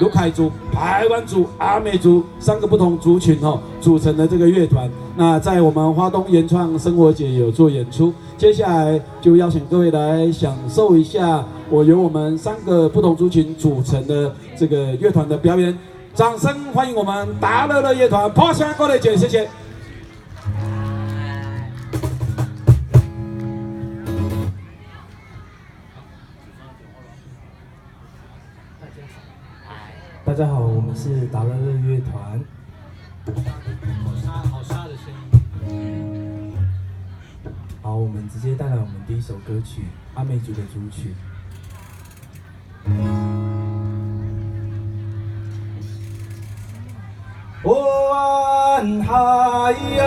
有凯族、排湾族、阿美族3个不同族群组成的这个乐团。那在我们花东原创生活节有做演出，接下来就邀请各位来享受一下由我们3个不同族群组成的这个乐团的表演。掌声欢迎我们达乐乐乐团破香过来姐，谢谢。大家好，我们是达乐乐乐团。好沙的声音。好，我们直接带来我们第一首歌曲《阿美族的主曲》。哦安海呀。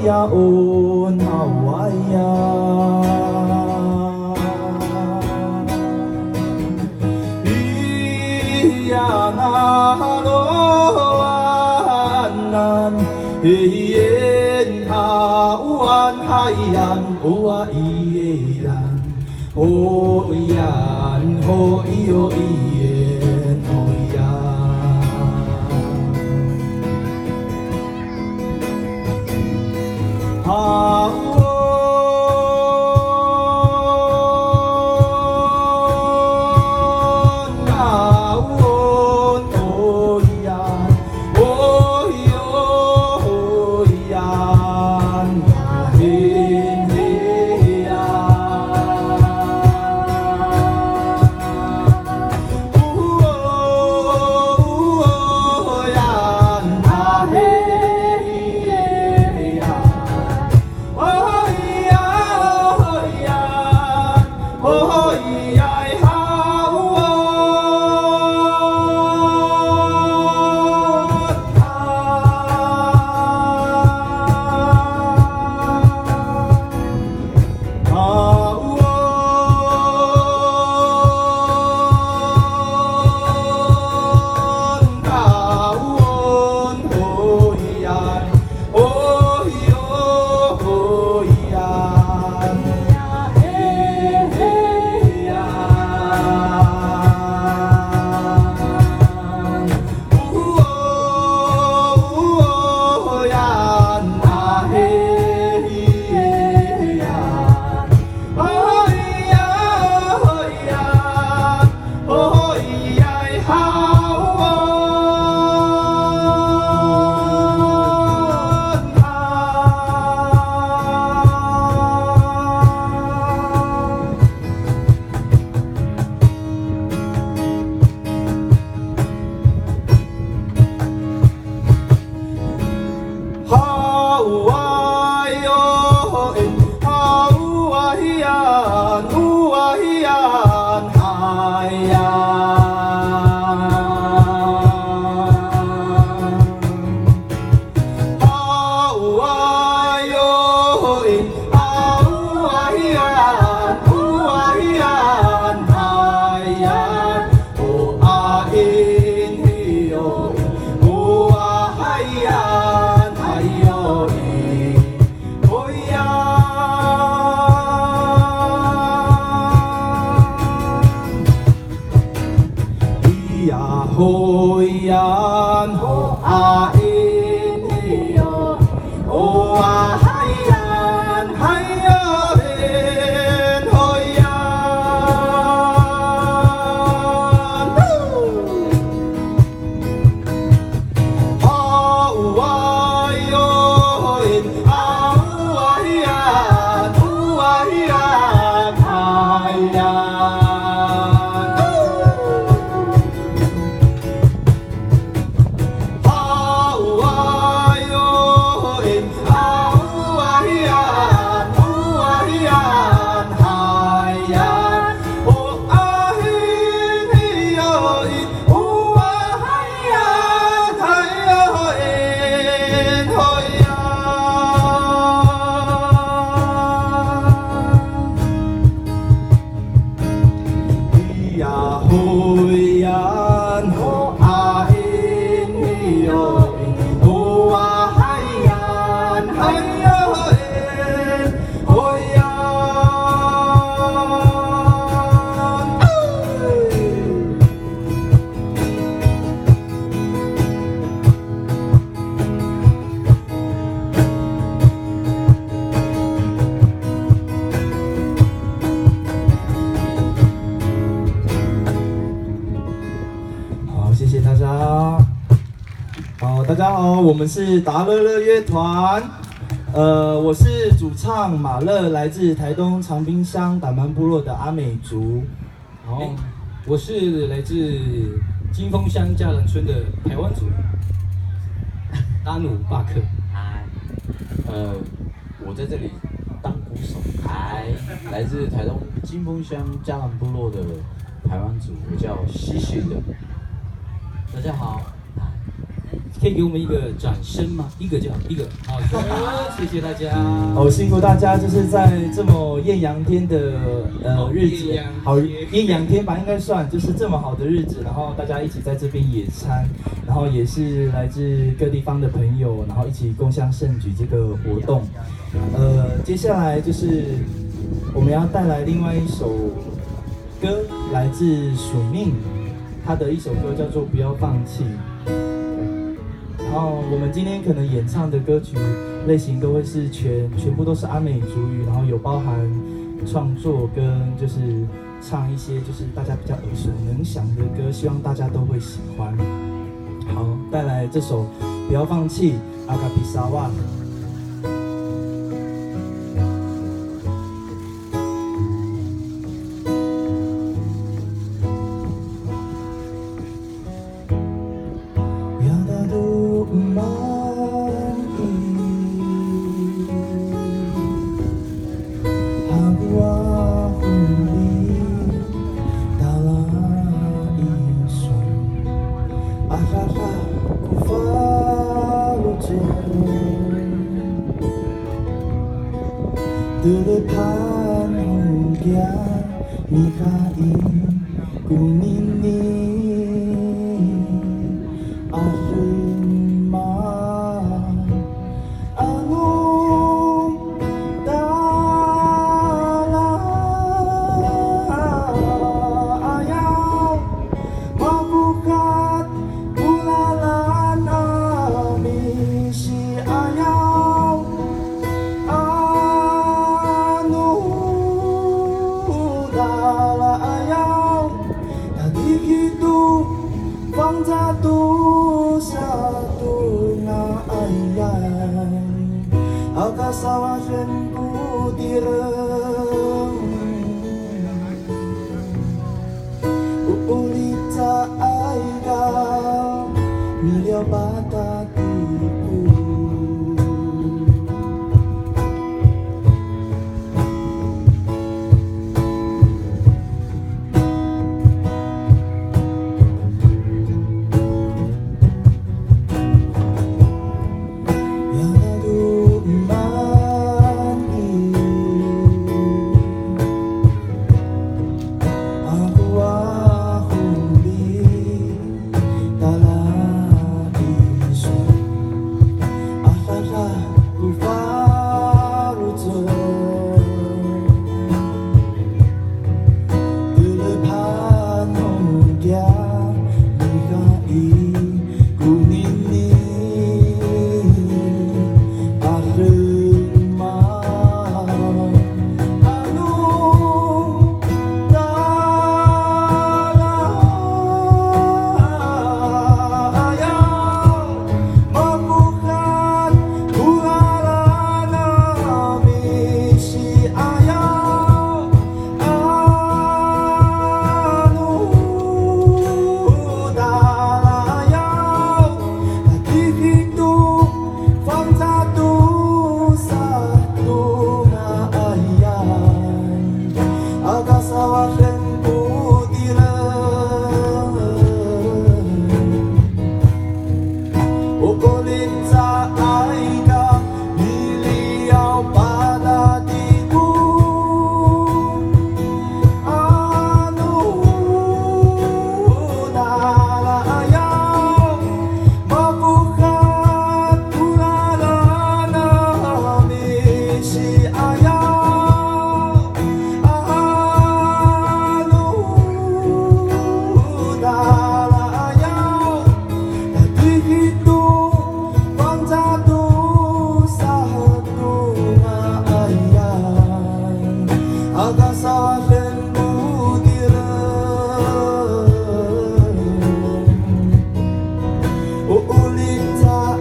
Ya on hawaya iya nalo anan ien hawan hayan oa ieran o ian ho io ien o 家好，我们是达乐乐乐团。我是主唱马乐，来自台东长滨乡打蛮部落的阿美族。好，我是来自金峰乡嘉兰村的台湾族达努巴克。嗨，我在这里当鼓手。嗨，来自台东金峰乡嘉兰部落的台湾族，我叫西西的。大家好。可以给我们一个掌声吗？一个，好的，谢谢大家。好辛苦大家，就是在这么艳阳天的日子，好艳阳天吧，应该算，就是这么好的日子，然后大家一起在这边野餐，然后也是来自各地方的朋友，然后一起共襄盛举这个活动。接下来就是我们要带来另外一首歌，来自署命，他的一首歌叫做《不要放弃》。然后我们今天可能演唱的歌曲类型都会是全部都是阿美族语，然后有包含创作跟就是唱一些就是大家比较耳熟能详的歌，希望大家都会喜欢。好，带来这首《不要放弃》阿卡比萨瓦。Depan hujan Mikai kuning ni Arima Anung Dala Ayaw Mabukat Bulalan Ami si ayaw Satu satu na ayay Akasawasan ku direng Uulit sa ayga Milyaw patatiku Uulit sa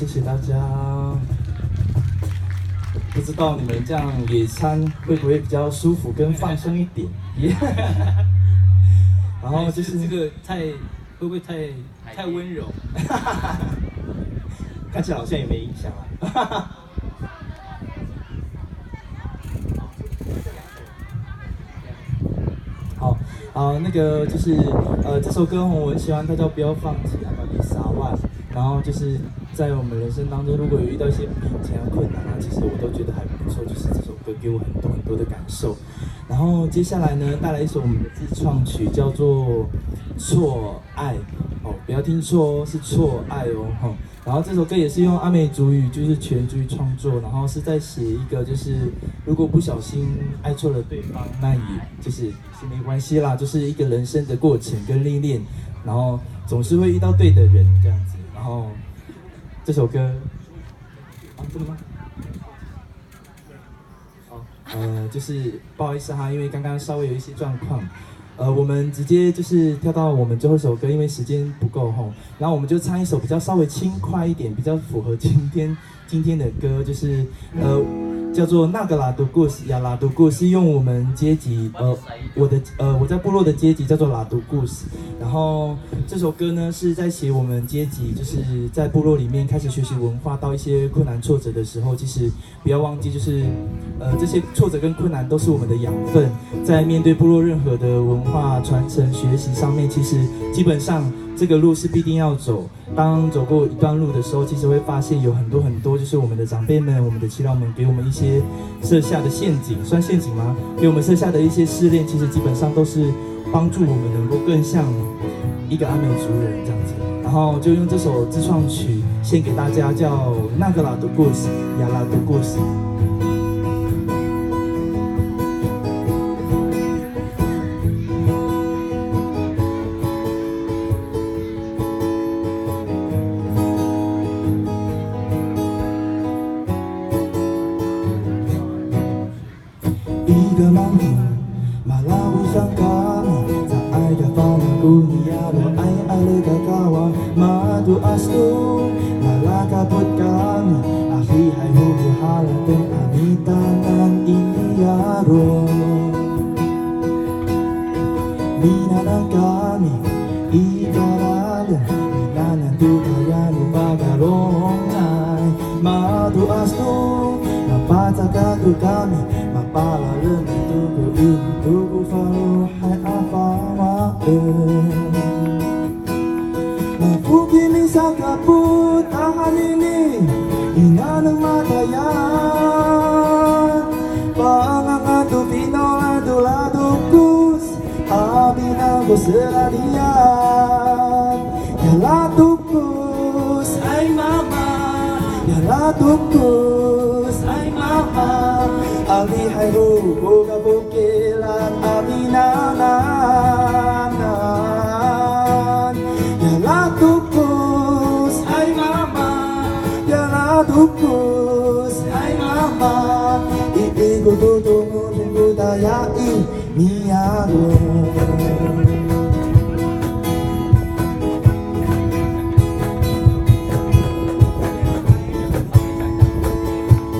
谢谢大家。不知道你们这样野餐会不会比较舒服跟放松一点？然后就是这个会不会太温柔？看起来好像也没影响啊。好，那个就是这首歌我很喜欢，它叫《不要放弃》，把你撒万。然后就是在我们人生当中，如果有遇到一些瓶颈啊、困难啊，其实我都觉得还不错。就是这首歌给我很多很多的感受。然后接下来呢，带来一首我们的自创曲，叫做《错爱》哦，不要听错哦，是错爱哦，哈。然后这首歌也是用阿美族语，就是全族语创作，然后是在写一个，就是如果不小心爱错了对方，那也就是没关系啦，就是一个人生的过程跟历练，然后总是会遇到对的人这样子。然后这首歌，真的吗？就是不好意思哈，因为刚刚稍微有一些状况。我们直接就是跳到我们最后一首歌，因为时间不够吼，然后我们就唱一首比较稍微轻快一点，比较符合今天的歌，就是叫做那个拉杜故事呀，拉杜故事用我们阶级我在部落的阶级叫做拉杜故事，然后这首歌呢是在写我们阶级就是在部落里面开始学习文化，到一些困难挫折的时候，其实不要忘记就是这些挫折跟困难都是我们的养分，在面对部落任何的文化传承学习上面，其实基本上这个路是必定要走。当走过一段路的时候，其实会发现有很多，就是我们的长辈们、我们的耆老们给我们一些设下的陷阱，算陷阱吗？给我们设下的一些试炼，其实基本上都是帮助我们能够更像一个阿美族人这样子。然后就用这首自创曲献给大家，叫《那个拉的故事》，亚拉的故事。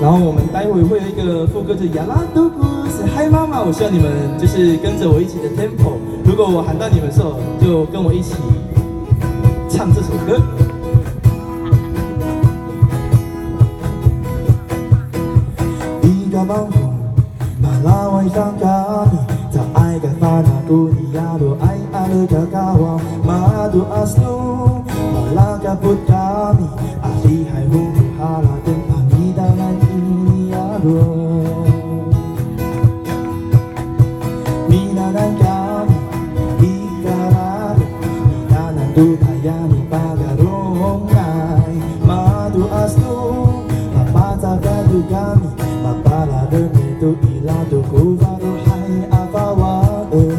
然后我们待会会有一个副歌，就亚拉杜古斯嗨妈妈，我希望你们就是跟着我一起的 tempo。如果我喊到你们的时候，就跟我一起唱这首歌。Malaway sang kami sa ay kafana kuniyalo ay alagagawa madu asno malakapot kami alihay humuhala din pamidangan iniyalo minanan kami ikarado minanan dutayani pagarongay madu asno mapatagado kami mapalado nito ilado ko varuhay apawae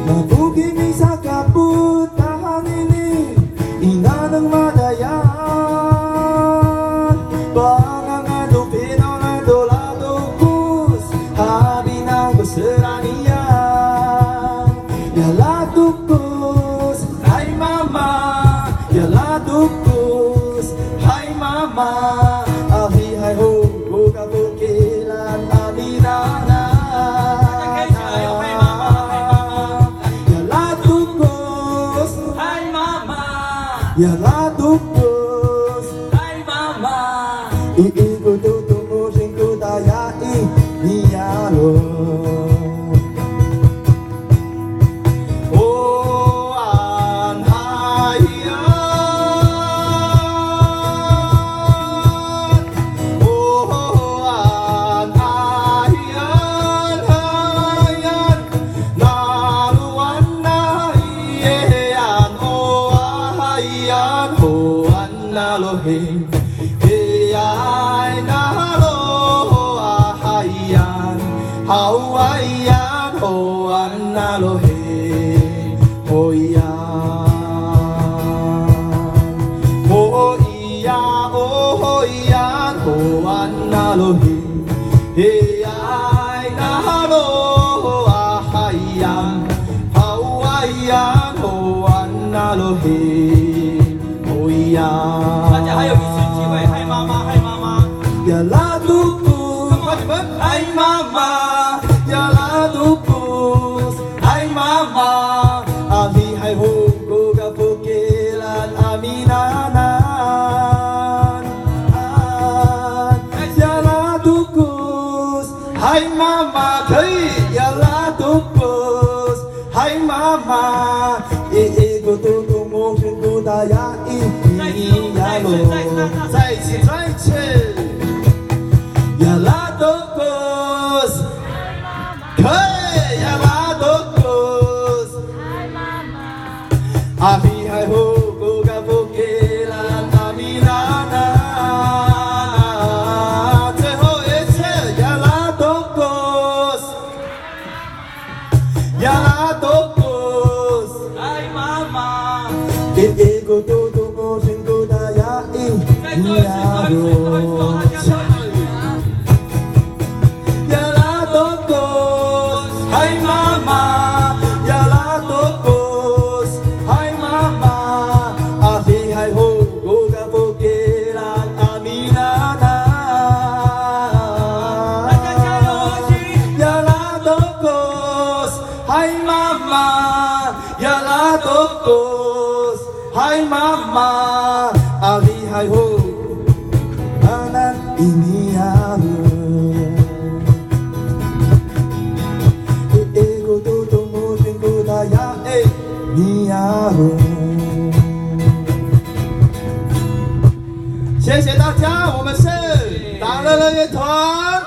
mabugimi sa kaputahan ini inanang madayan pangangado pinangado lado kus habi ng baseranian yalado kus ay mama yalado ya la tupus. Hai mama, Iiku tutumu singku tayai nialo. Oh anhayan, oh anhayan, hayan naruan naiyan, oh ahayan, oh analohin. Hawaiian, oh analohe, oh iyan, oh iya, oh iyan, oh analohe, ay nalo, ahayan, Hawaiian, oh analohe, oh iyan. 大家还有一次机会，嗨妈妈，嗨妈妈。 Ya la tupu, ay mama, ya la tupus, ay mama, ami hay hugo kapukilan aminanan. Ya la tupus, ay mama, kay ya la tupus, ay mama, iigo tutumo shingo daya iyalo. 再一次，再一次。 Ya la topos, hey, ya la topos, abi hai ho goga bokelan aminana, te ho ese ya la topos, ya la topos, Hai mama， ego todo mo singo daya 再做一次，再一次，再一次，大家跳一起。 Ya la topos, hai mama, ya la topos, hai mama, ahi hai ho goga bokelan aminana. 大家加油一起！ Ya la topos, hai mama, ya la topos, hai mama, ahi hai ho anan iniaru. Ego todo mo shingo daya niaro. 谢谢大家，我们是达乐乐乐团。